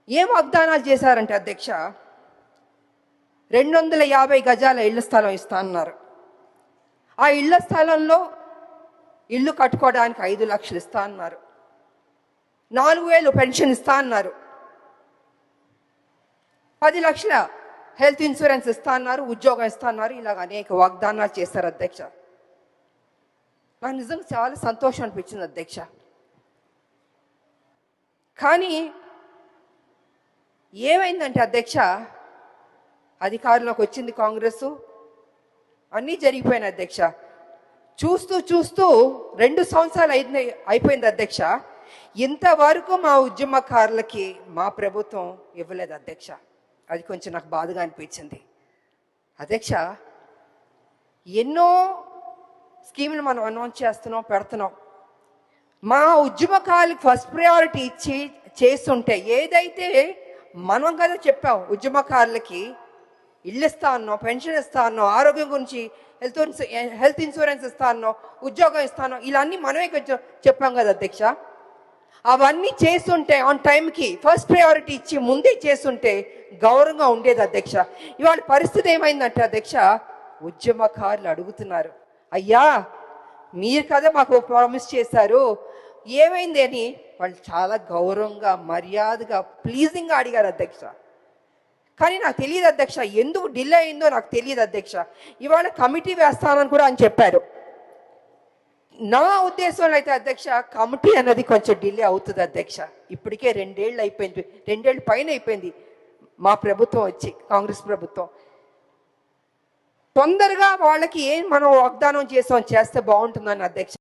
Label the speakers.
Speaker 1: ఏం వాగ్దానాలు చేశారంటే అధ్యక్ష, 250 గజాల ఇళ్ల స్థలం ఇస్తా అన్నారు. ఆ ఇళ్ల స్థలంలో ఇల్లు కట్టుకోవడానికి 5 లక్షలు ఇస్తా అన్నారు. 4,000 పెన్షన్ ఇస్తా అన్నారు. 10 లక్షల హెల్త్ ఇన్సూరెన్స్ ఇస్తా అన్నారు. ఉద్యోగం ఇస్తా అన్నారు. ఇలాగ అనేక వాగ్దానాలు చేశారు అధ్యక్ష. నాకు నిజంగా చాలా సంతోషం అనిపించింది అధ్యక్ష. కానీ ఏమైందంటే అధ్యక్ష, అధికారంలోకి వచ్చింది కాంగ్రెస్, అన్నీ జరిగిపోయినాయి అధ్యక్ష. చూస్తూ చూస్తూ 2 సంవత్సరాలు అయిపోయింది అధ్యక్ష. ఇంతవరకు మా ఉద్యమకారులకి మా ప్రభుత్వం ఇవ్వలేదు అధ్యక్ష. అది కొంచెం నాకు బాధగా అనిపించింది అధ్యక్ష. ఎన్నో స్కీములు మనం అనౌన్స్ చేస్తున్నాం, పెడుతున్నాం. మా ఉద్యమకారులకు ఫస్ట్ ప్రయారిటీ ఇచ్చి చేస్తుంటే, ఏదైతే మనం కదా చెప్పాం ఉద్యమకారులకి ఇల్లు ఇస్తా అన్నాం, పెన్షన్ ఇస్తా అన్నాం, ఆరోగ్యం గురించి హెల్త్ ఇన్సూరెన్స్ ఇస్తా అన్నాం, ఉద్యోగం ఇస్తాను, ఇలా అన్నీ మనమే కొంచెం చెప్పాం కదా అధ్యక్ష. అవన్నీ చేస్తుంటే ఆన్ టైంకి ఫస్ట్ ప్రయారిటీ ఇచ్చి ముందే చేస్తుంటే గౌరవంగా ఉండేది అధ్యక్ష. ఇవాళ పరిస్థితి ఏమైందంటే అధ్యక్ష, ఉద్యమకారులు అడుగుతున్నారు, అయ్యా మీరు కదా మాకు ప్రామిస్ చేశారు, ఏమైంది అని వాళ్ళు చాలా గౌరవంగా మర్యాదగా ప్లీజింగ్గా అడిగారు అధ్యక్ష. కానీ నాకు తెలియదు అధ్యక్ష, ఎందుకు డిలే అయిందో నాకు తెలియదు అధ్యక్ష. ఇవాళ కమిటీ వేస్తానని కూడా అని చెప్పారు. నా ఉద్దేశంలో అయితే అధ్యక్ష, కమిటీ అన్నది కొంచెం డిలే అవుతుంది అధ్యక్ష. ఇప్పటికే 2 ఏళ్ళు అయిపోయింది, 2 ఏళ్ళు పైన అయిపోయింది మా ప్రభుత్వం వచ్చి, కాంగ్రెస్ ప్రభుత్వం. తొందరగా వాళ్ళకి ఏం మనం వాగ్దానం చేస్తే బాగుంటుందని అధ్యక్ష.